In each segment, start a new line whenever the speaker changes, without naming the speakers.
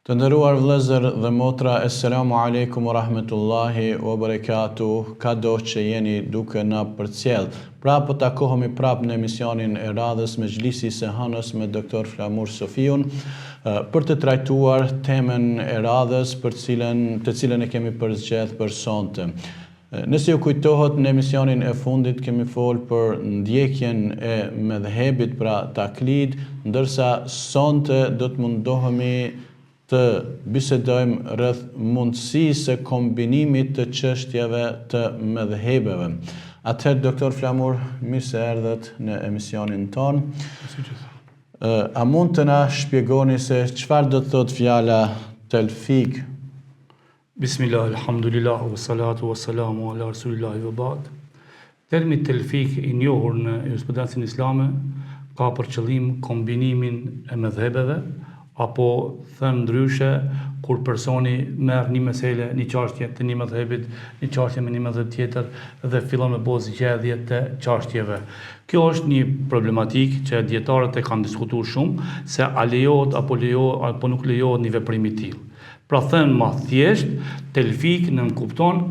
Të nderuar vëllezër dhe motra, Esselamu alaikum wa rahmetullahi wa barakatuh, ka do që jeni duke na përcjell. Pra po takohemi prap në emisionin e radhës me Mexhlisi i Hënës me Dr. Flamur Sofiun për të trajtuar temën e radhës të cilën e kemi përzgjedh për sonte. Nëse ju kujtohet, në emisionin e fundit kemi folë për ndjekjen e medhebit, pra taklid, ndërsa sonte do të mundohemi të bisedojmë rreth mundësisë së kombinimit të çështjeve të medhhebeve. Atëherë, Doktor Flamur, mirë se erdhët në emisionin ton. A mund të na shpjegoni se çfarë do të thotë fjala telfik?
Bismillah, alhamdulillah, wa salatu wa salamu ala rasulillahi wa ba'd. Termi telfik i njohur në jurisprudencën islame ka për qëllim kombinimin e medhhebeve, apo thënë ndryshe, kur personi merr një mesele, një çështje të një medhhebit, një çështje me një medhheb tjetër dhe fillon me bëj zgjedhje të çështjeve. Kjo është një problematikë që dietarët e kanë diskutuar shumë, se a lejohet apo nuk lejohet një veprim i tillë. Pra thënë më thjesht, telfik nënkupton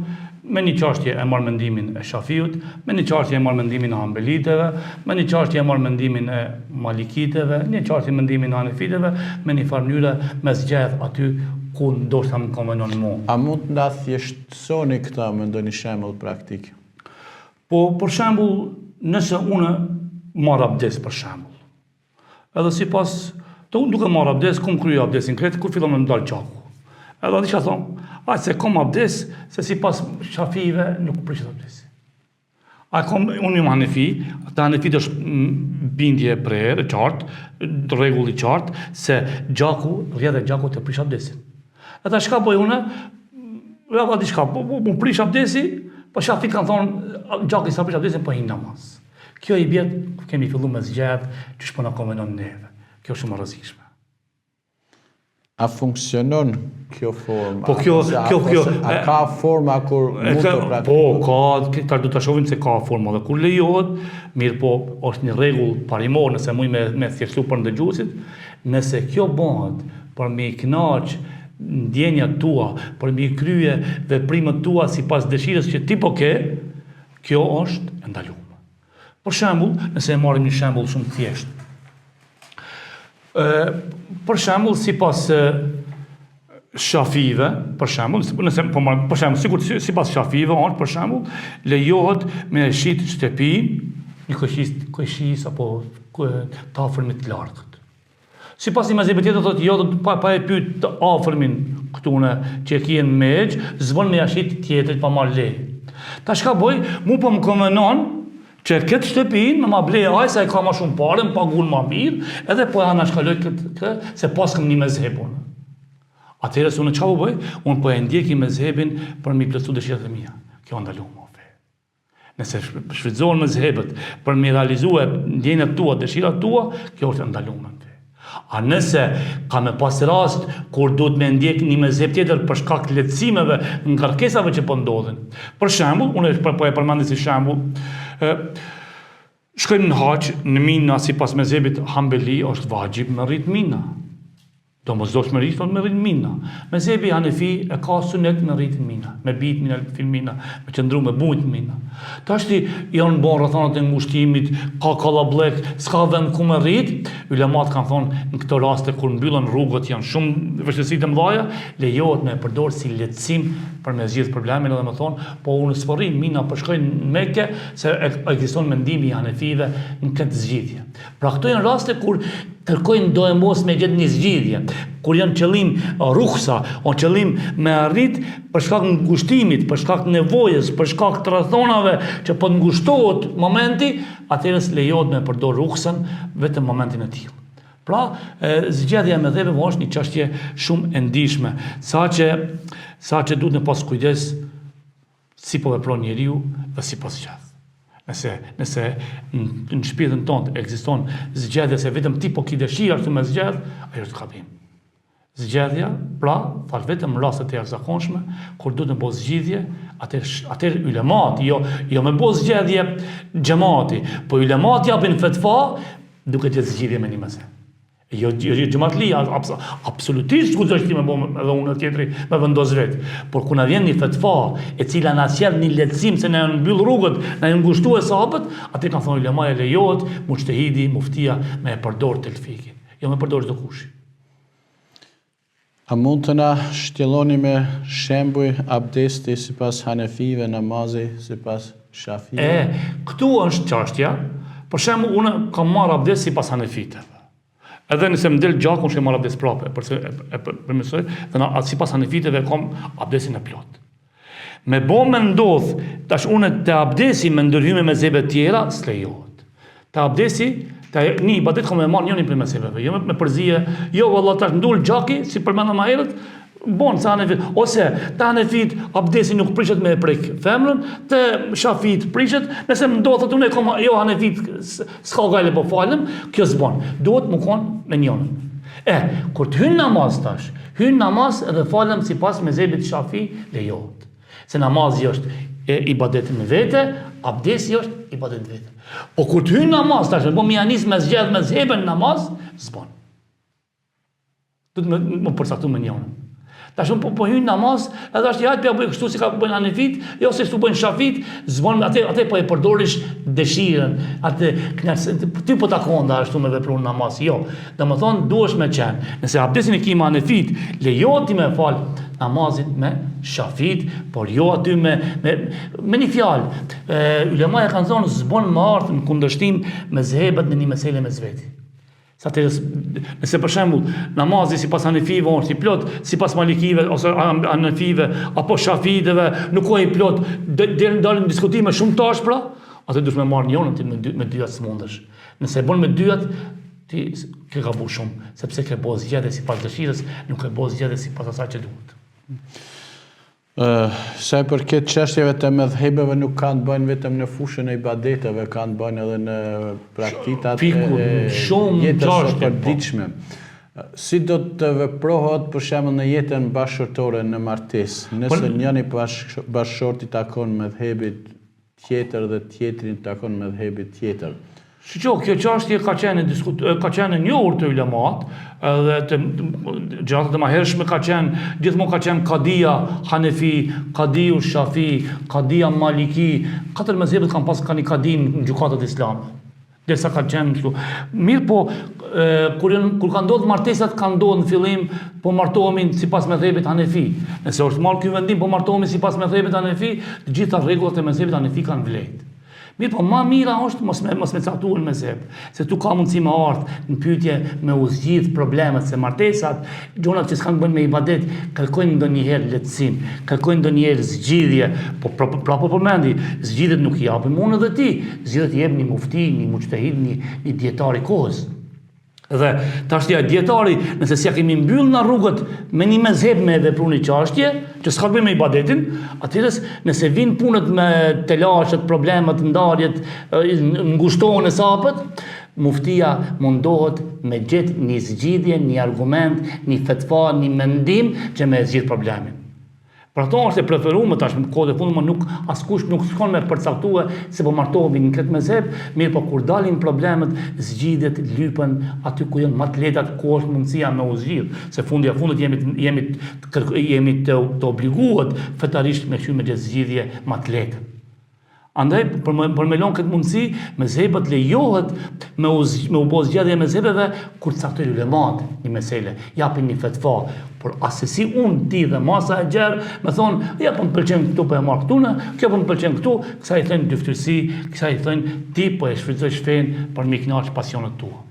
me një çështje e marr mendimin e Shafiut, me një çështje e marr mendimin e Hanbelitëve, me një çështje e marr mendimin e Malikitëve, një çështje mendimin e Hanefitëve, me një farë mënyre me zgjedh aty ku ndoshta më konvenon mua.
A mund të na thjeshtësoni këtë me ndonjë shembull praktik?
Po, për shembull, nëse unë marr abdes për shembull, edhe sipas duke marr abdes, kum kryej abdesin krejt, kur fillon me dal gjaku. Edhe disha thonë, se kom abdes, se si pas Shafive nuk prishet abdesi. Unë jam Hanefi, të Hanefit është bindje e prerë, qartë, rregull i qartë, se rrjedhja e gjakut të prish abdesin. Ata shka bëj une, më prish abdesi, po Shafi kanë thonë, gjaku i sa prish abdesin, po hin namaz. Kjo i bjetë, kemi fillu me zgjedh, që shpo na konvenon neve. Kjo është shumë rrezikshme.
A funksionon kjo formë?
Po
A ka forma kur mund të praktikohet?
Po, ka, do të shohim se ka forma dhe kur lejohet, mirë po, është një rregull parimor, nëse muj me thjeshtu për ndëgjuesit, nëse kjo bëhet për me i kënaq ndjenjat tua, për me i krye veprimet tua sipas dëshirës që ti po ke, kjo është e ndaluar. Për shembull, nëse e marrim një shembull shumë thjesht. Për shembull, sipas Shafive, për shembull, sipas Shafive, për shembull, lejohet me shit shtëpi, një këshis apo të afërmit të largët. Sipas një mezhebi tjetër thotë, jo, pa e pyet të afërmin këtune që e kien meq, zvon me jashit tjetër pa marrë leje. Ta shka bëj, mu po më konvenon që këtë shtëpin me ma bleje se e ka ma shumë pare, më pagun ma mirë, edhe po e anashkalloj këtë, se pas këm një mezhebun. Atëherë se unë qa po bëj? Unë po e ndjeki mezhebin për mi plëcu dëshirat e mia. Kjo ndalu më fe. Nëse shfrytëzohen mezhebet për mi realizue ndjenjat tua, dëshirat tua, kjo është ndalu më fe. A nëse ka me pas rast kur duhet me ndjek një mezheb tjetër për shkak të lehtësimeve, ngarkesave që po ndodhin. Për shembull, unë po e përmend si shembull, shkojmë në haq, në mina, sipas mezhebit Hanbeli, është vajib me rrit mina. Domosdoshmërisht me rrit mina. Mezhebi Hanefi e ka sunet me rrit mina, me bit mina, fil mina, me qëndru me bujt mina. Tashti janë bërë rrethonat e ngushtimit, ka kallabllek, s'ka vend ku me rrit. Ulemat kanë thonë në këto raste kur mbyllen rrugët janë shumë vështirësi të mëdha, lejohet me përdor si lehtësim për me zgjidh problemin, edhe më thonë, po unë s'porrin mina po shkojnë në Mekë se ekziston mendimi i Hanefive në këtë zgjidhje. Pra këto janë raste kur kërkojnë do e mos me gjetë një zgjidhje, kur janë qëllim rruhsa, o qëllim me arrit për shkak të ngushtimit, për shkak të nevojës, për shkak të rrethonave që po ngushtohet momenti, atëherë lejohet me përdor rruhsën vetëm momentin e tillë. Pra, zgjedhja e medhhebeve është një çështje shumë e ndihshme, saqë duhet të pas kujdes si po vepron njeriu dhe si po zgjedh. Nëse në shpirtin tonë ekziston zgjedhja se vetëm ti po ki dëshirë ashtu me zgjedh, ajo është gabim. Zgjedhja, pra, fal vetëm rastet e jashtëzakonshme, kur duhet të bëj zgjidhje, atëherë ulemat, jo me bëj zgjedhje xhamati, po ulemat japin fetva duke gjetë zgjidhje me një mezheb. Jo xhamatlia, absolutisht ku është me bom edhe unë tjetri me vendos vet. Por kur na vjen një fetva e cila na sjell një lehtësim se na mbyll rrugët, na ngushtuar sahabët, atë kanë thonë ulemaja lejohet mujtehidi, muftia me e përdor telfikin. Jo me përdor çdo kush.
A mund të na shtjelloni me shembuj abdesti sipas Hanefive, namazi sipas Shafive?
Këtu është çështja. Për shembull, unë kam marrë abdest sipas Hanefiteve. Edhe nëse më del gjaku, unë marr abdest prapë, përse e përmirësoj, dhe sipas Hanefiteve kam abdestin e plot. Me bo me ndodh, tash unë të abdesi me ndërhyme me zebe tjera, s'lejohet. Të abdesi, një ibadet kam e marrë njërin për meseveve, jo me përzije, jo valla tash ndul gjaki, si përmenda ma herët, bon sa Hanefit, ose të Hanefit abdesi nuk prishet me e prek femrën, të Shafit prishet, nëse më ndodh unë e kam, jo Hanefit s'ka gajle po falem, kjo s'bon, duhet më konë me njënën. Kur të hynë namaz tash, hynë namaz edhe falem si pas me zebit Shafi lejohet. Se namazi është ibadet me vete, abdesi është ibadet vete. Po kur të hynë namaz tash, po mi janis me zgjedh me zebën namaz, s'bon. Du të më përcaktu me njënën. Tash unë po hynë namaz, edhe është jajtë për bëjë kështu si ka bëjnë Hanefit, jo se shtu bëjnë Shafit, zbon, atë po e përdorish dëshiren, ty po takonda ashtu me vepru në namaz, jo. Dhe më thonë, duesh me qenë. Nëse abdesin e kima Hanefit, lejohet ti me falë namazit me Shafit, por jo aty me një fjalë. Ulemaja kanë thonë, zbon më artë në kundërshtim me zhebet në një mesele me zveti. Nëse për shembull namazi sipas Hanefive është i plot, sipas Malikive ose Hanefive apo Shafideve nuk ka i plot, dalin diskutime shumë tashpra, atë duhet me marr njërin ti me dyat s'mundesh. Nëse e bën me dyat ti ke gabu shumë, sepse ke bëu zgjedhje sipas dëshirës, nuk ke bëu zgjedhje sipas asaj që duhet.
Sa i përket çështjeve të mëdhëbeve nuk kanë të bëjnë vetëm në fushën e ibadeteve, kanë të bëjnë edhe në praktikat e jetës së përditshme. Si do të veprohet për shembull në jetën bashkëtorë në martesë, nëse njëri bashkëshorti takon mëdhëbit tjetër dhe tjetrin takon mëdhëbit tjetër?
Kjo çështje ka qenë njohur të ulemat, edhe të gjatë të mahershme gjithmonë ka qenë Kadia Hanefi, Kadiu Shafi, Kadia Maliki, 4 mezhebet kanë një kadi në gjykatat islame. Derisa ka qenë kështu. Mirë po, kur ka ndodhur martesat, ka ndodhur në fillim, po martohemi sipas mezhebit Hanefi. Nëse është marrë ky vendim, po martohemi sipas mezhebit Hanefi, të gjitha rregullat e mezhebit Hanefi kanë vlerë. Mirë po, ma mira është mos me caktuar mezheb, se tu ka mundësi me ardh në pyetje me u zgjidh problemet, se martesat, gjonat që s'kan bën me ibadet, kërkojnë ndonjëherë lehtësim, kërkojnë ndonjëherë zgjidhje, po prapo përmendi, zgjidhjet nuk i japim unë edhe ti, zgjidhjet i jep një mufti, një mujtehid, një dietar i kohës. Dhe tashtja dietari, nëse s'ja kemi mbyll në rrugët me një mezheb me vepru një çështje, që s'ka bëjmë me ibadetin, atëherës nëse vinë punët me telashet, problemet, ndarjet, ngushtohen e sapët, muftia mundohet me gjetë një zgjidhje, një argument, një fetva, një mendim që me zgjidh problemin. Për ato është e preferuar tash në kohët e fundit, nuk askush nuk shkon me përcaktue se po martohemi në këtë mezheb, mirë po kur dalin problemet, zgjidhjet lypen aty ku janë më të lehta, ku është mundësia me u zgjidh, se fundja fundit jemi të obliguar fetarisht me hyrë me zgjidhje më të lehta. Andaj, për me lonë këtë mundësi, mezhebet lejohet me u bo zgjedhje mezhebeve kur caktojnë ulemat një mesele, japin një fetva, por asesi unë, ti dhe masa e gjerë, me thonë, ja po më pëlqen këtu, po e marrë këtune, kjo po më pëlqen këtu, kësa i thënë dyftërsi, kësa i thënë ti po e shfrytëzoj shpenë për mi kënaqë pasionet tua.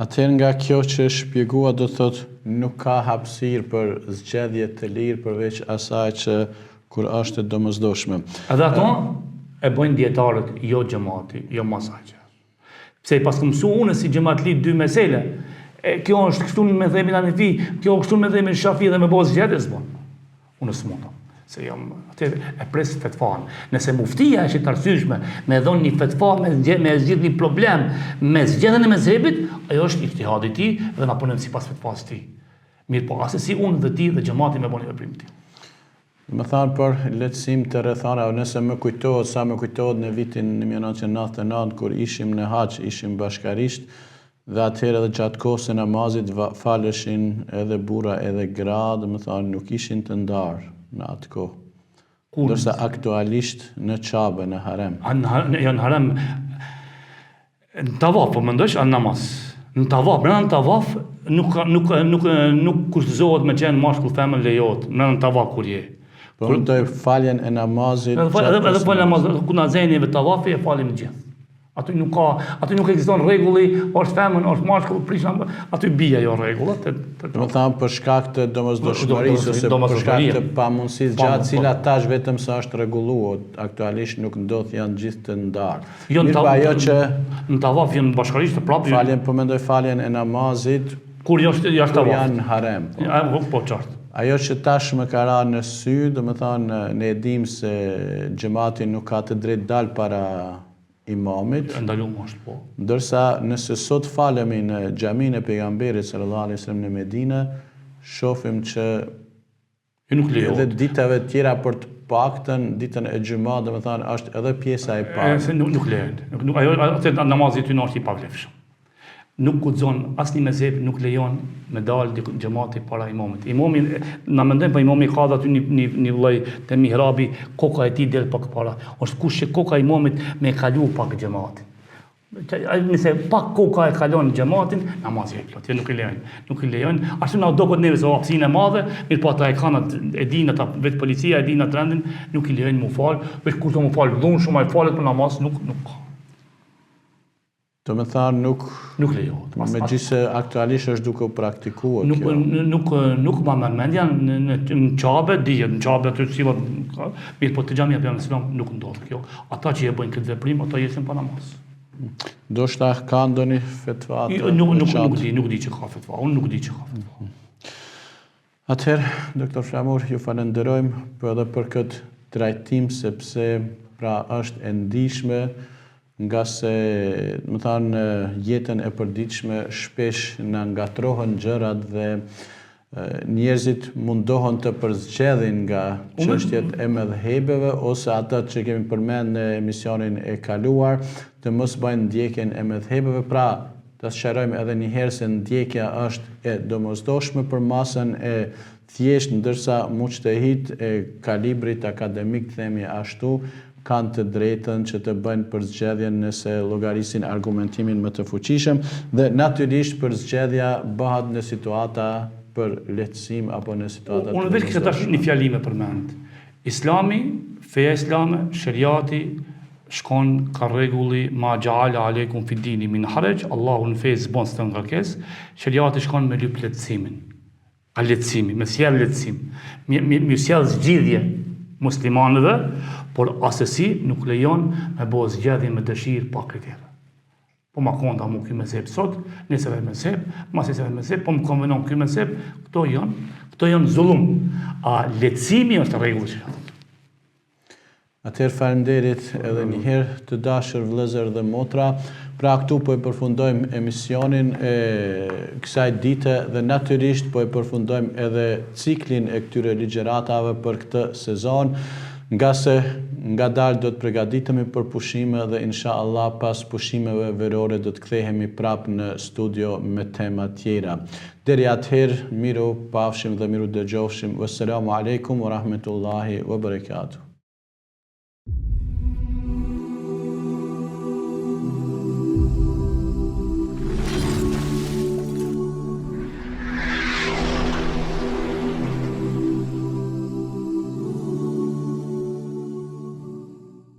Atëherë nga kjo që shpjegua do thotë nuk ka hapësirë për zgjedhje të lirë përveç asaj që kur është e domosdoshme.
Edhe ato e bëjnë dietarët, jo xhamati, jo masaqe. Pse pas kam mësuar unë si xhamatli 2 mesele. Kjo është kështu në mezhebin Hanefi, kjo është kështu në mezhebin Shafi dhe me boz zgjedhje s'bën. Unë s'mundam. Se jam atë e pres fetfan. Nëse muftia është e arsyeshme me dhon një fetva me zgjidh një problem me zgjedhjen e mezhebit, ajo është ijtihadi i tij dhe na punon sipas fetvas së tij. Mirë po, asesi unë dhe ti dhe xhamati me bëni veprimin tim.
Më thanë për lehtësim të rrethana, nëse më kujtohet në vitin 1999, kur ishim në Hax, ishim bashkarisht, Dhe atëherë edhe gjatë kohës e namazit faleshin edhe burra edhe gra, dhe më thonë nuk ishin të ndarë në atë kohë. Ndërsa aktualisht në Qabe, në harem.
Janë harem, në tavaf, po më ndësh, në namaz. Në tavaf, në tavaf, nuk kushtozohet me qenë mashkull femër lejohet, në tavaf kur je.
Po në të faljen e namazit...
Edhe faljen e namazit, ku në zeni e tavafi e falim gjithë. Aty nuk ekziston rregulli, është femën, është mashkull, prishna, aty bie ajo rregullat.
Do të thonë për shkak të domosdoshmërisë ose për shkak të pamundësisë gjatë cila tash vetëm sa është rregulluar, aktualisht nuk ndodh janë gjithë të ndarë. Mirë, ajo që
në tavaf janë bashkërisht prapë.
Faljen, po mendoj faljen e namazit
kur jashtë tavaf.
Janë harem.
Po qartë.
Ajo që tash më ka ra në sy, do të thonë ne e dim se xhamati nuk ka të drejtë dal para imamit.
Ndalum është po.
Ndërsa nëse sot falemi në xhamin e pejgamberit sallallahu alaihi wasallam në Medinë, shohim që
nuk lejohet.
Edhe ditave tjera për të paktën ditën e xhumat, domethënë është edhe pjesa e parë.
Nuk lejohet. Ajo namazi ty është i pavlefshëm. Nuk guxon asnjë mezheb nuk lejon me dalë xhamati para imamit. Imami na mendojmë po imami ka aty një lloj te mihrabi, koka e tij del pak para. Është kush që koka e imamit me kalu pak xhamatin. Nëse pak koka e kalon xhamatin, namazi e plot. Nuk i lejon. Ashtu na dogot neve se hapsinë e madhe, mirë po ata e kanë e dinë ata vetë policia e dinë atë trendin, nuk i lejojnë mu fal, vetë kur do mu fal dhun shumë ai falet për namaz nuk ka.
Do me thënë nuk
lejohet.
Megjithëse aktualisht është duke u praktikuar
kjo. Nuk ma merr mendja në Qabe, dihet në Qabe aty sillet, mirë po të xhamia për Islam nuk ndodh kjo. Ata që e bëjnë këtë veprim, ata jesin pa namaz.
Do shta ka ndonjë fetva?
Nuk di që ka fetva. Unë nuk di që ka fetva.
Atëherë, doktor Flamur, ju falenderojmë edhe për këtë trajtim sepse pra është e ndihshme nga se, më thanë, jetën e përditshme shpesh në ngatrohen gjërat dhe njerëzit mundohen të përzgjedhin nga çështjet e mëdhëhebeve ose ata që kemi përmend në emisionin e kaluar të mos bëjnë ndjekjen e mëdhëhebeve. Pra, të sqarojmë edhe një herë se ndjekja është e domosdoshme për masën e thjesht, ndërsa muçtehid e kalibrit akademik, themi ashtu, kanë të drejtën që të bëjnë përzgjedhjen nëse llogarisin argumentimin më të fuqishëm dhe natyrisht përzgjedhja bëhet në situata për lehtësim apo në situata të
unë vetë kisha tash një fjali me përmend. Islami, feja islame, shariati shkon ka rregulli ma ja'ala aleikum fi dini min haraj, Allahu në fe zbon s'të ngarkesë, shariati shkon me lyp lehtësimin. Ka lehtësimi, me sjell lehtësim. Mi sjell zgjidhje muslimanëve, por asesi nuk lejon me bo zgjedhje me dëshirë pa kriterë. Po ma konda mu ky mezheb sot, nesër mezheb, mas nesër mezheb, po më konvenon ky mezheb, këto janë zullum. A lehtësimi është rregull që atë.
Atëherë faleminderit edhe një herë të dashur vëllezër dhe motra. Pra këtu po e përfundojmë emisionin e kësaj dite dhe natyrisht po e përfundojmë edhe ciklin e këtyre ligjëratave për këtë sezon, nga se ngadalë do të përgatitemi për pushime dhe inshallah pas pushimeve verore do të kthehemi prapë në studio me tema tjera. Deri atëherë, miru pafshim dhe miru dëgjofshim. Wassalamu alaikum wa rahmetullahi wa barakatuh.